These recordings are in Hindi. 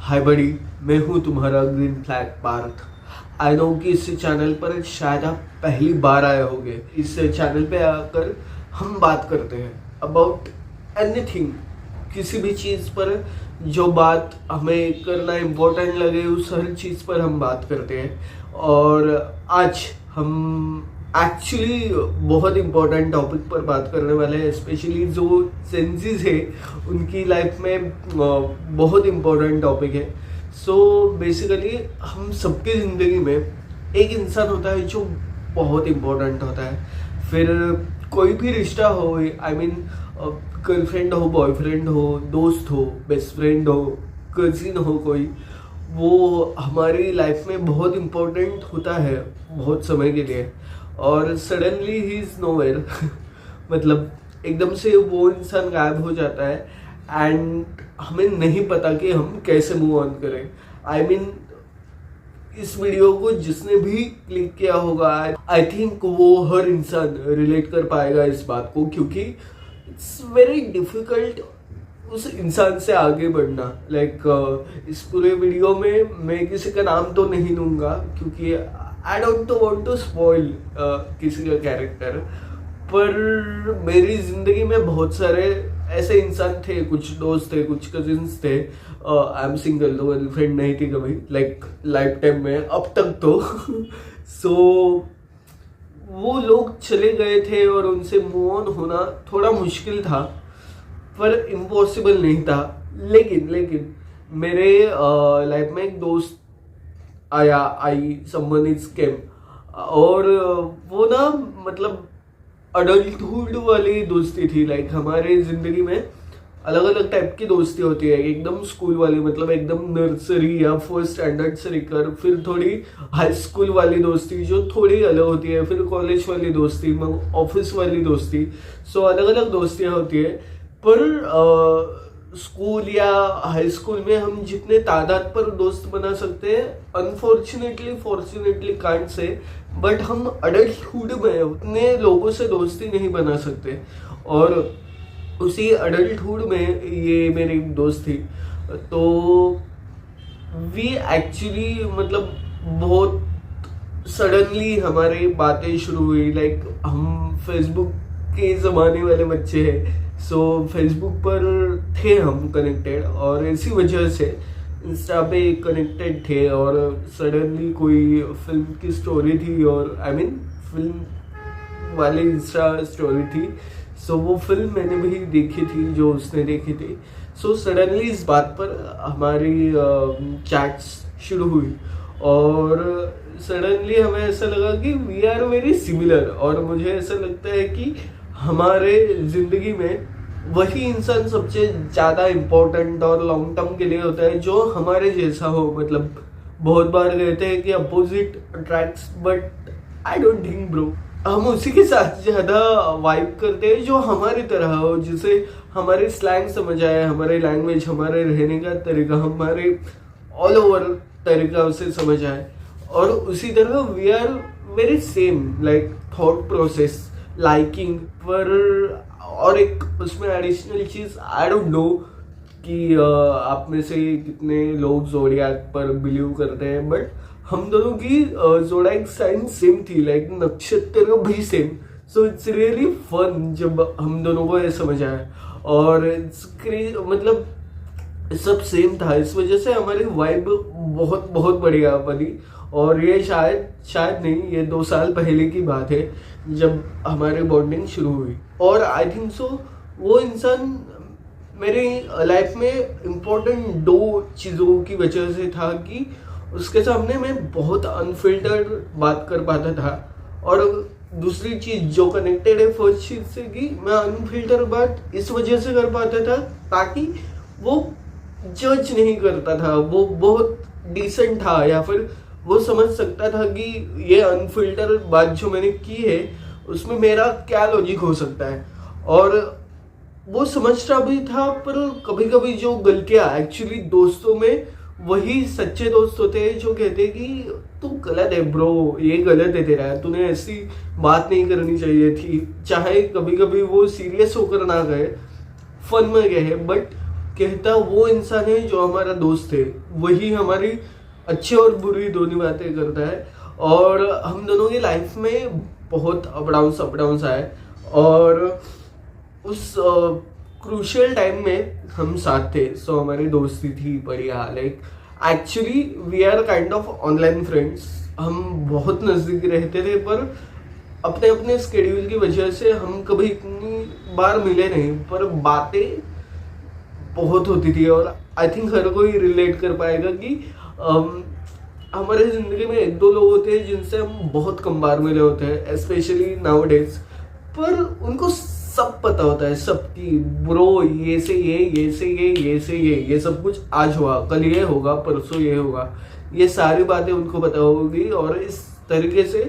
हाय बड़ी, मैं हूँ तुम्हारा green flag Parth. I know कि इस चैनल पर शायद आप पहली बार आए होंगे। इस चैनल पे आकर हम बात करते हैं अबाउट एनीथिंग, किसी भी चीज़ पर जो बात हमें करना इम्पोर्टेंट लगे उस हर चीज़ पर हम बात करते हैं। और आज हम एक्चुअली बहुत इम्पोर्टेंट टॉपिक पर बात करने वाले हैं, स्पेशली जो सेंसेस है उनकी लाइफ में बहुत इम्पोर्टेंट टॉपिक है। सो बेसिकली हम सबकी ज़िंदगी में एक इंसान होता है जो बहुत इम्पोर्टेंट होता है। फिर कोई भी रिश्ता हो, आई मीन गर्लफ्रेंड हो, बॉयफ्रेंड हो, दोस्त हो, बेस्ट फ्रेंड हो, कजिन हो, कोई वो हमारी लाइफ में बहुत इम्पोर्टेंट होता है बहुत समय के लिए। और सडनली ही इज़ नोवेयर मतलब एकदम से वो इंसान गायब हो जाता है एंड हमें नहीं पता कि हम कैसे मूव ऑन करें। आई मीन इस वीडियो को जिसने भी क्लिक किया होगा, आई थिंक वो हर इंसान रिलेट कर पाएगा इस बात को, क्योंकि इट्स वेरी डिफिकल्ट उस इंसान से आगे बढ़ना। इस पूरे वीडियो में मैं किसी का नाम तो नहीं लूँगा क्योंकि I don't want to spoil किसी का कैरेक्टर, पर मेरी ज़िंदगी में बहुत सारे ऐसे इंसान थे, कुछ दोस्त थे, कुछ कजिन्स थे। आई एम सिंगल, तो गर्लफ्रेंड नहीं थी कभी लाइफ टाइम में अब तक तो सो वो लोग चले गए थे और उनसे मूव ऑन होना थोड़ा मुश्किल था, पर इम्पॉसिबल नहीं था। लेकिन मेरे लाइफ में एक दोस्त समवन इज केम, और वो ना मतलब अडल्टहुड वाली दोस्ती थी। हमारे ज़िंदगी में अलग अलग टाइप की दोस्ती होती है। एकदम स्कूल वाली, मतलब एकदम नर्सरी या फर्स्ट स्टैंडर्ड से लेकर फिर थोड़ी हाई स्कूल वाली दोस्ती जो थोड़ी अलग होती है, फिर कॉलेज वाली दोस्ती, ऑफिस वाली दोस्ती। सो अलग अलग दोस्तियाँ होती है। पर स्कूल या हाई स्कूल में हम जितने तादाद पर दोस्त बना सकते हैं, unfortunately fortunately can't say, but हम अडल्टहुड में उतने लोगों से दोस्ती नहीं बना सकते। और उसी अडल्टहुड में ये मेरी दोस्त थी, तो वी एक्चुअली मतलब बहुत सडनली हमारी बातें शुरू हुई। हम फेसबुक के ज़माने वाले बच्चे हैं, सो फेसबुक पर थे हम कनेक्टेड, और इसी वजह से इंस्टा पे कनेक्टेड थे। और सडनली कोई फिल्म की स्टोरी थी, और आई मीन फिल्म वाली इंस्टा स्टोरी थी। सो वो फिल्म मैंने भी देखी थी जो उसने देखी थी। सो सडनली इस बात पर हमारी चैट्स शुरू हुई, और सडनली हमें ऐसा लगा कि वी आर वेरी सिमिलर। और मुझे ऐसा लगता है कि हमारे ज़िंदगी में वही इंसान सबसे ज़्यादा इम्पोर्टेंट और लॉन्ग टर्म के लिए होता है जो हमारे जैसा हो। मतलब बहुत बार कहते हैं कि opposite attracts, but I don't think bro. हम उसी के साथ ज़्यादा वाइब करते हैं जो हमारी तरह हो, जिसे हमारे स्लैंग समझ आए, हमारे लैंग्वेज, हमारे रहने का तरीका, हमारे ऑल ओवर तरीका उसे समझ आए। और उसी तरह we are very same, thought process, liking पर। और एक उसमें एडिशनल चीज़, आई डोंट नो कि आप में से कितने लोग ज़ोडिएक पर बिलीव करते हैं, बट हम दोनों की ज़ोडिएक साइन सेम थी, नक्षत्र भी same. So it's really fun जब हम दोनों को ये समझ आया, और मतलब सब सेम था। इस वजह से हमारी वाइब बहुत बहुत बढ़िया बनी। और ये शायद नहीं, ये 2 साल पहले की बात है जब हमारी बॉन्डिंग शुरू हुई। और आई थिंक सो वो इंसान मेरी लाइफ में इम्पोर्टेंट 2 चीज़ों की वजह से था कि उसके सामने मैं बहुत अनफिल्टर्ड बात कर पाता था। और दूसरी चीज़ जो कनेक्टेड है फर्स्ट चीज़ से, कि मैं अनफिल्टर बात इस वजह से कर पाता था ताकि वो जज नहीं करता था, वो बहुत डिसेंट था, या फिर वो समझ सकता था कि ये अनफिल्टर बात जो मैंने की है उसमें मेरा क्या लॉजिक हो सकता है। और वो समझता भी था, पर कभी कभी जो गलतियाँ एक्चुअली दोस्तों में वही सच्चे दोस्त होते हैं जो कहते हैं कि तू गलत है ब्रो, ये गलत है तेरा, तूने ऐसी बात नहीं करनी चाहिए थी। चाहे कभी कभी वो सीरियस होकर ना गए, फन में गए, बट कहता वो इंसान है जो हमारा दोस्त है, वही हमारी अच्छी और बुरी दोनों बातें करता है। और हम दोनों की लाइफ में बहुत अप डाउन्स आए, और उस क्रूशियल टाइम में हम साथ थे। सो हमारी दोस्ती थी बढ़िया। Like actually we are kind of online friends. हम बहुत नज़दीक रहते थे, पर अपने अपने स्केड्यूल की वजह से हम कभी इतनी बार मिले नहीं, पर बातें बहुत होती थी। और आई थिंक हर कोई रिलेट कर पाएगा कि हमारे ज़िंदगी में एक दो लोग होते हैं जिनसे हम बहुत कम बार मिले होते हैं, स्पेशली नाउ डेज। पर उनको सब पता होता है, सबकी ब्रो, ये से ये से ये से ये सब कुछ आज हुआ, कल ये होगा, परसों ये होगा, ये सारी बातें उनको पता होगी। और इस तरीके से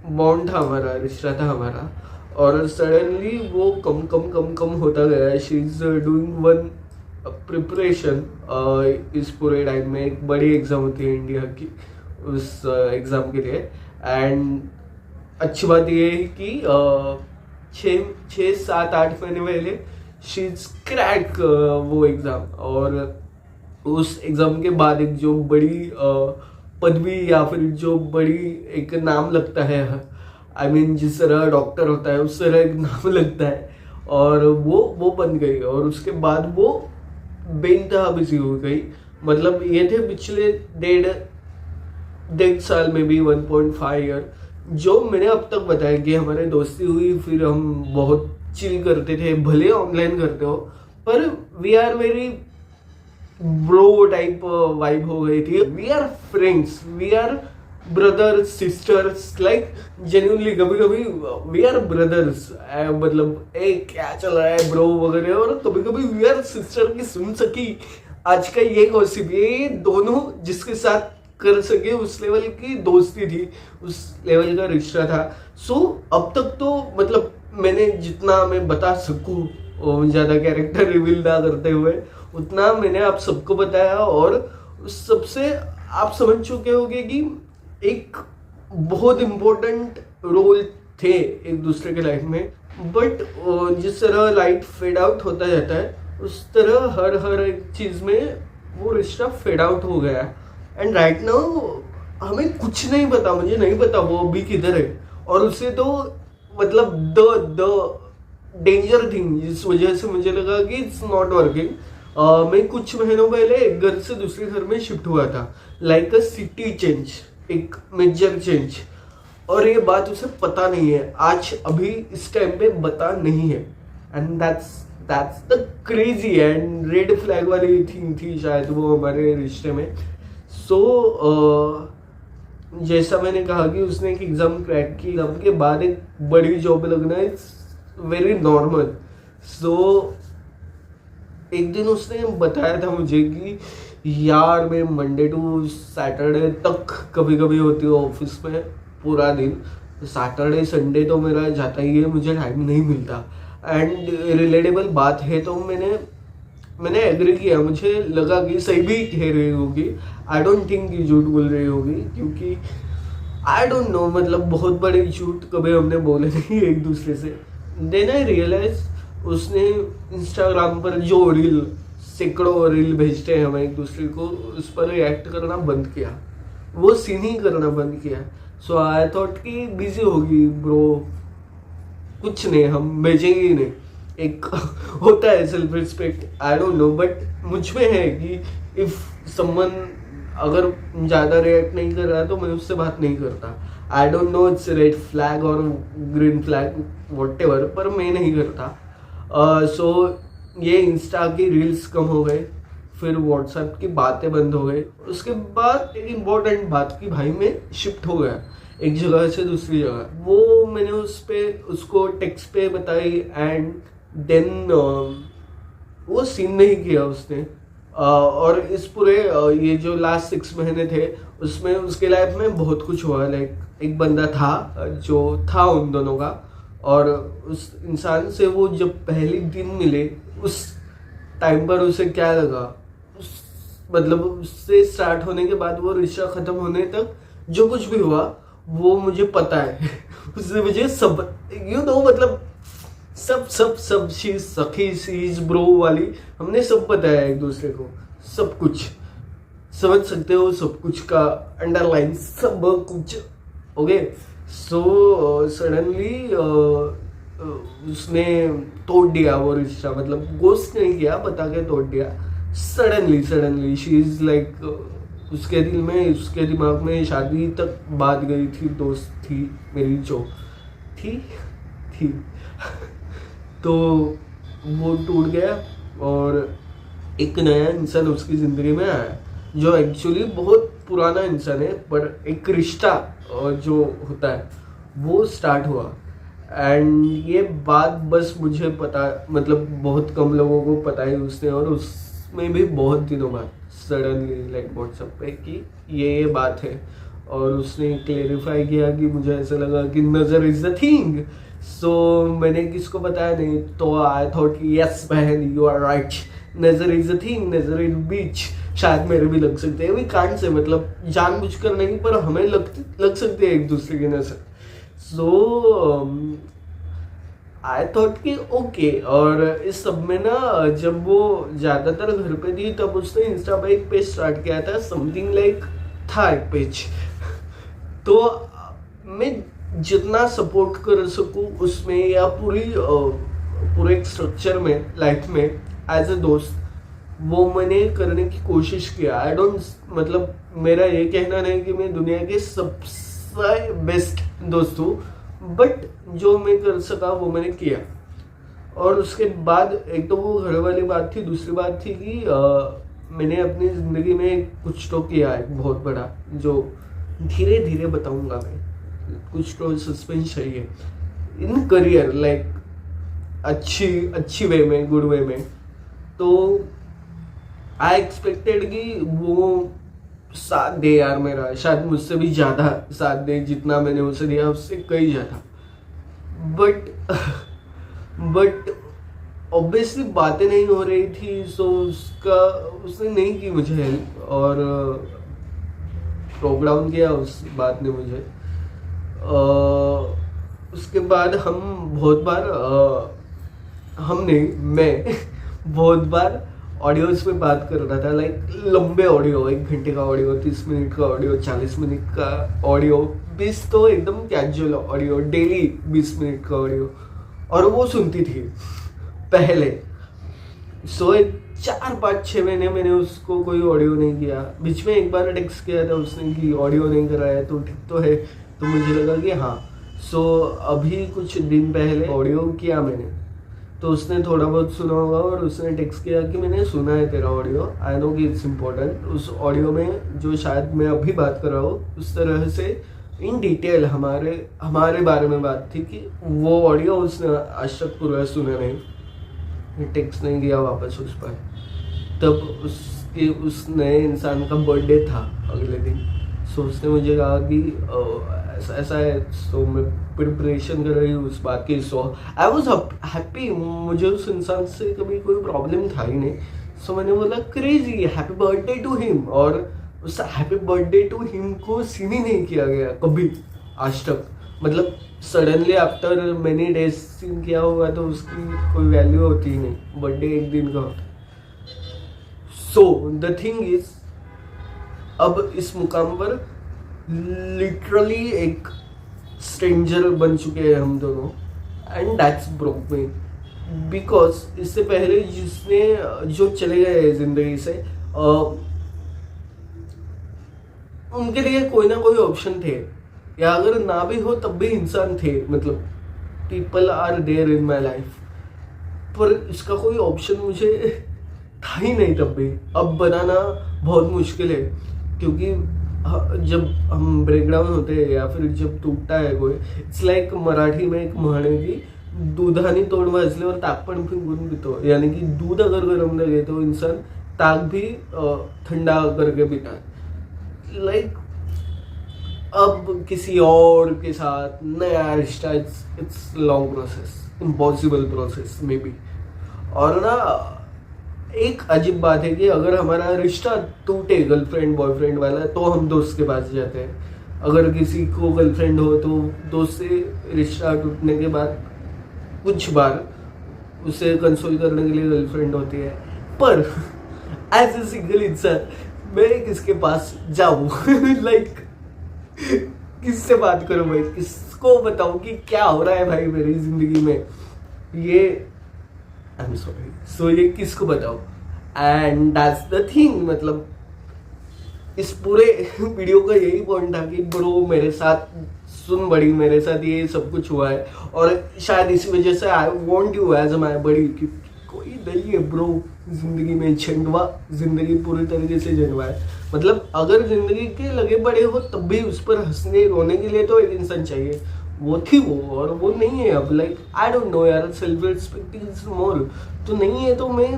बॉन्ड था हमारा, रिश्ता था हमारा। और सडनली वो कम होता गया। She is doing one preparation इस पूरे टाइम में। एक बड़ी एग्ज़ाम होती है इंडिया की, उस एग्ज़ाम के लिए। एंड अच्छी बात ये है कि 6-7-8 महीने पहले शी इज क्रैक वो एग्ज़ाम। और उस एग्ज़ाम के बाद एक जो बड़ी पदवी या फिर जो बड़ी एक नाम लगता है, आई मीन जिस तरह डॉक्टर होता है उस तरह एक नाम लगता है, और वो बन गई। और उसके बाद वो बेइंतहा बिजी हो गई। मतलब ये थे पिछले डेढ़ साल में भी 1.5 ईयर जो मैंने अब तक बताया कि हमारे दोस्ती हुई। फिर हम बहुत चिल करते थे, भले ऑनलाइन करते हो, पर we are very bro type vibe हो गई थी। We are friends, we are brothers sisters, like genuinely कभी कभी वी आर ब्रदर्स, मतलब क्या चल रहा है ब्रो वगैरह। और कभी कभी वी आर सिस्टर की सुन सकी आज का ये गॉसिप, ये दोनों जिसके साथ कर सके उस लेवल की दोस्ती थी, उस लेवल का रिश्ता था। सो अब तक तो मतलब मैंने जितना मैं बता सकूँ ज़्यादा कैरेक्टर रिवील ना करते हुए, उतना मैंने आप सबको बताया। और उस सबसे आप समझ चुके होंगे कि एक बहुत इम्पोर्टेंट रोल थे एक दूसरे के लाइफ में। बट जिस तरह लाइट फेड आउट होता जाता है, उस तरह हर एक चीज़ में वो रिश्ता फेड आउट हो गया। एंड राइट नाउ हमें कुछ नहीं पता, मुझे नहीं पता वो अभी किधर है। और उसे तो मतलब द डेंजर थिंग जिस वजह से मुझे लगा कि इट्स नॉट वर्किंग, मैं कुछ महीनों पहले एक घर से दूसरे घर में शिफ्ट हुआ था, लाइक अ सिटी चेंज, एक मेजर चेंज। और ये बात उसे पता नहीं है, आज अभी इस टाइम पे पता नहीं है। And that's the crazy and red flag वाली थिंग थी शायद वो हमारे रिश्ते में। सो जैसा मैंने कहा कि उसने एक एग्ज़ाम क्रैक की, एग्जाम के बाद एक बड़ी जॉब लगना इट्स वेरी नॉर्मल। सो एक दिन उसने बताया था मुझे कि यार मैं मंडे टू सैटरडे तक कभी कभी होती हूँ ऑफिस में पूरा दिन, सैटरडे संडे तो मेरा जाता ही है, मुझे टाइम नहीं मिलता। एंड रिलेटेबल बात है तो मैंने एग्री किया, मुझे लगा कि सही भी कह रही होगी। आई डोंट थिंक कि झूठ बोल रही होगी, क्योंकि आई डोंट नो, मतलब बहुत बड़े झूठ कभी हमने बोले नहीं एक दूसरे से। देन आई रियलाइज उसने इंस्टाग्राम पर जो रील, सैकड़ों रील भेजते हैं हम एक दूसरे को, उस पर रिएक्ट करना बंद किया, वो सीन ही करना बंद किया। सो आई थॉट कि बिजी होगी ब्रो, कुछ नहीं, हम भेजेंगे ही नहीं। एक होता है self respect, I don't no, but मुझ में है कि इफ समवन अगर ज़्यादा रिएक्ट नहीं कर रहा है तो मैं उससे बात नहीं करता। आई don't know it's red flag और ग्रीन फ्लैग व्हाटएवर, पर मैं नहीं करता। सो ये इंस्टा की रील्स कम हो गए, फिर व्हाट्सएप की बातें बंद हो गई। उसके बाद एक इम्पोर्टेंट बात कि भाई मैं शिफ्ट हो गया एक जगह से दूसरी जगह, वो मैंने उसको टेक्स्ट पे बताई। एंड देन वो सीन नहीं किया उसने। और इस पूरे ये जो लास्ट 6 महीने थे उसमें उसके लाइफ में बहुत कुछ हुआ। लाइक एक बंदा था जो था उन दोनों का, और उस इंसान से वो जब पहली दिन मिले उस टाइम पर उसे क्या लगा, मतलब उससे स्टार्ट होने के बाद वो रिश्ता ख़त्म होने तक जो कुछ भी हुआ वो मुझे पता है। उसने मुझे सब मतलब सब सब सब शी सखी शीज ब्रो वाली हमने सब बताया एक दूसरे को, सब कुछ समझ सकते हो, सब कुछ का अंडरलाइन सब कुछ। ओके, सो सडनली उसने तोड़ दिया वो रिश्ता, मतलब गोस्ट नहीं किया, बता के तोड़ दिया सडनली शी इज लाइक उसके दिल में, उसके दिमाग में शादी तक बात गई थी, दोस्त थी मेरी जो थी तो वो टूट गया और एक नया इंसान उसकी ज़िंदगी में आया जो एक्चुअली बहुत पुराना इंसान है, पर एक रिश्ता जो होता है वो स्टार्ट हुआ। एंड ये बात बस मुझे पता, मतलब बहुत कम लोगों को पता है उसने, और उसमें भी बहुत दिनों बाद सडनली लाइक व्हाट्सएप पे कि ये बात है, और उसने क्लेरिफाई किया कि मुझे ऐसा लगा कि नज़र इज द थिंग। सो मैंने किसको बताया नहीं, तो आई थॉट यस बहन यू आर राइट, नज़र इज द थिंग, नज़र इज बीच, शायद मेरे भी लग सकते हैं, वी कांट से, मतलब जानबूझकर नहीं पर हमें लग सकते हैं एक दूसरे की नज़र। सो आई थॉट कि ओके। और इस सब में ना जब वो ज़्यादातर घर पे थी तब उसने इंस्टा पे एक पेज स्टार्ट किया था, समथिंग लाइक था एक पेज। तो मैं जितना सपोर्ट कर सकूं उसमें, या पूरे एक स्ट्रक्चर में लाइफ में एज ए दोस्त, वो मैंने करने की कोशिश किया। आई डोंट, मतलब मेरा ये कहना नहीं कि मैं दुनिया के सबसे बेस्ट दोस्त हूँ, बट जो मैं कर सका वो मैंने किया। और उसके बाद एक तो वो घर वाली बात थी, दूसरी बात थी कि मैंने अपनी ज़िंदगी में कुछ तो किया है बहुत बड़ा, जो धीरे धीरे बताऊंगा मैं, कुछ तो सस्पेंस चाहिए इन करियर, लाइक अच्छी वे में, गुड वे में। तो आई एक्सपेक्टेड कि वो साथ दे यार मेरा, शायद मुझसे भी ज़्यादा साथ दे, जितना मैंने उसे दिया उससे कहीं ज़्यादा। बट ऑब्वियसली बातें नहीं हो रही थी, सो उसने नहीं की मुझे हेल्प, और टॉक डाउन किया उस बात ने मुझे। उसके बाद हम बहुत बार मैं बहुत बार ऑडियोज पे बात कर रहा था, लाइक लंबे ऑडियो, 1 घंटे का ऑडियो, 30 मिनट का ऑडियो, 40 मिनट का ऑडियो, 20 तो एकदम कैजुअल ऑडियो, डेली 20 मिनट का ऑडियो, और वो सुनती थी पहले। सो 4-5-6 महीने मैंने उसको कोई ऑडियो नहीं किया। बीच में एक बार टेक्स्ट किया था उसने कि ऑडियो नहीं कराया तो ठीक तो है, तो मुझे लगा कि हाँ। सो अभी कुछ दिन पहले ऑडियो किया मैंने, तो उसने थोड़ा बहुत सुना होगा और उसने टेक्स्ट किया कि मैंने सुना है तेरा ऑडियो, आई नो कि इट्स इम्पोर्टेंट। उस ऑडियो में जो शायद मैं अभी बात कर रहा हूँ उस तरह से इन डिटेल हमारे बारे में बात थी कि वो ऑडियो उसने आज तक पूरा सुना नहीं, टेक्स्ट नहीं किया वापस उस पर। तब उस नए इंसान का बर्थडे था अगले दिन। सो उसने मुझे कहा कि ऐसा है, सो मैं प्रिपरेशन कर रही हूँ उस बात की। सो आई वॉज हैप्पी, मुझे उस इंसान से कभी कोई प्रॉब्लम था ही नहीं। सो मैंने बोला crazy happy birthday to him, और उस हैप्पी बर्थडे टू हिम को सीन ही नहीं किया गया कभी आज तक। मतलब suddenly after many days seen किया होगा तो उसकी कोई वैल्यू होती ही नहीं, बर्थडे एक दिन का होता। सो द थिंग इज, अब इस मुकाम पर लिटरली एक स्ट्रेंजर बन चुके हैं हम दोनों, and that's broke me. Because इससे पहले जो चले गए जिंदगी से, उनके लिए कोई ना कोई ऑप्शन थे, या अगर ना भी हो तब भी इंसान थे, मतलब people are there in my life. पर इसका कोई ऑप्शन मुझे था ही नहीं तब भी। अब बनाना बहुत मुश्किल है, क्योंकि जब हम ब्रेकडाउन होते हैं या फिर जब टूटता है कोई, इट्स लाइक मराठी में एक म्हण है की दुधाने तोंड वाजल्यावर ताक पण फिंगून पितो, यानी कि दूध अगर गर्म लगे तो इंसान ताक भी ठंडा करके पीता है। लाइक अब किसी और के साथ नया रिश्ता, it's long process, impossible process may be. और ना एक अजीब बात है कि अगर हमारा रिश्ता टूटे गर्लफ्रेंड बॉयफ्रेंड वाला, तो हम दोस्त के पास जाते हैं। अगर किसी को गर्लफ्रेंड हो तो दोस्त से रिश्ता टूटने के बाद कुछ बार उसे कंसोल करने के लिए गर्लफ्रेंड होती है, पर एज ए सिंगल इंसान मैं किसके पास जाऊं? लाइक किससे बात करूं भाई, किसको बताऊं कि क्या हो रहा है भाई मेरी जिंदगी में, ये आई एम सॉरी, सो ये किसको बताऊं? एंड दैट्स द थिंग, मतलब इस पूरे वीडियो का यही पॉइंट था कि ब्रो मेरे साथ सुन बड़ी, मेरे साथ ये सब कुछ हुआ है, और शायद इसी वजह से I want you as my buddy, कि कोई नहीं है ब्रो जिंदगी में झंडवा, जिंदगी पूरी तरीके से झंडवा है। मतलब अगर जिंदगी के लगे बड़े हो तब भी उस पर हंसने रोने के लिए तो एक इंसान चाहिए, वो थी वो, और वो नहीं है अब। लाइक आई डोंट नो यार, सेल्फ रिस्पेक्ट इज मोर, तो नहीं है तो मैं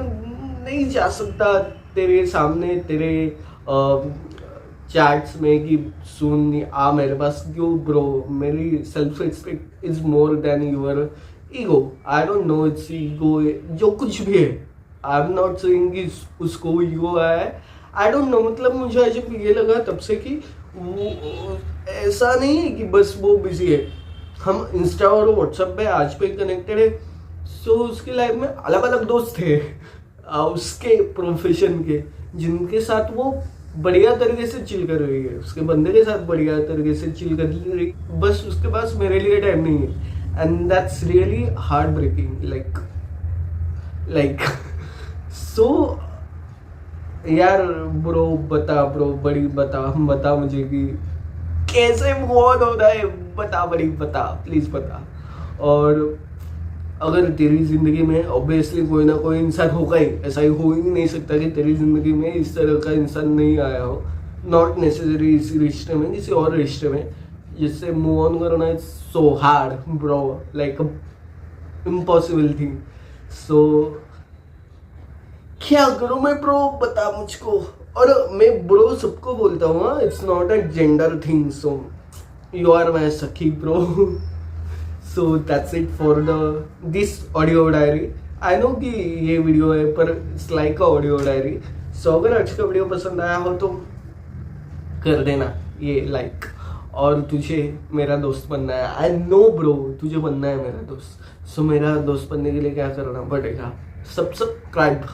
नहीं जा सकता तेरे सामने, तेरे चैट्स में कि सुन आ मेरे पास क्यों ब्रो, मेरी self respect is more than your ego. I don't know it's ego, जो कुछ भी है, आई एम नॉट सेइंग कि उसको ईगो है, आई डोंट नो। मतलब मुझे अजब ये लगा तब से कि वो ऐसा नहीं है कि बस वो बिजी है, हम इंस्टा और व्हाट्सएप पे आज पे कनेक्टेड है। सो उसकी लाइफ में अलग अलग दोस्त थे उसके प्रोफेशन के, जिनके साथ वो बढ़िया तरीके से चिल कर रही है, उसके बंदे के साथ बढ़िया तरीके से चिल कर रही, बस उसके पास मेरे लिए टाइम नहीं है, and that's really heartbreaking. Like so यार ब्रो बता, ब्रो बड़ी बता मुझे कि कैसे मूव ऑन होना है, बता बड़ी, बता प्लीज बता। और अगर तेरी जिंदगी में ऑब्वियसली कोई ना कोई इंसान होगा ही, ऐसा ही हो ही नहीं सकता कि तेरी जिंदगी में इस तरह का इंसान नहीं आया हो, नॉट नेसेसरी इस रिश्ते में, किसी और रिश्ते में, जिससे मूव ऑन करना is so hard bro, like impossible thing. So क्या करूं मैं ब्रो, बता मुझको। और मैं ब्रो सबको बोलता हूँ, it's not a gender thing, so you are my सखी bro. So that's it for this audio diary. I know कि ये वीडियो है पर it's like a audio diary. So अगर आज का वीडियो पसंद आया हो तो कर देना ये लाइक, और तुझे मेरा दोस्त बनना है, आई नो ब्रो तुझे बनना है मेरा दोस्त। सो मेरा दोस्त बनने के लिए क्या करना पड़ेगा, सब्सक्राइब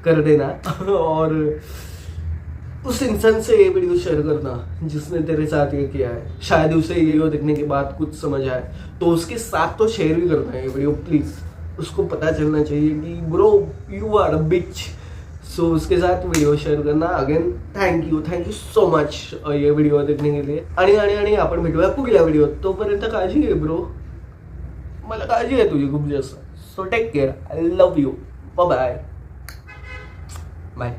कर देना और उस इंसान से ये वीडियो शेयर करना जिसने तेरे साथ ये किया है, शायद उसे ये वीडियो देखने के बाद कुछ समझ आए, तो उसके साथ तो शेयर भी करना है ये वीडियो प्लीज, उसको पता चलना चाहिए कि ब्रो यू आर अ बिच। सो उसके साथ वीडियो शेयर करना। Again thank you so much ये व्हिडिओ देखने के लिए, आणि आपण भेटूया पुढल्या व्हिडिओ, तोपर्यंत काळजी घे ब्रो, मला काळजी आहे तुझी खूप जास्त। So take care, I love you, bye bye.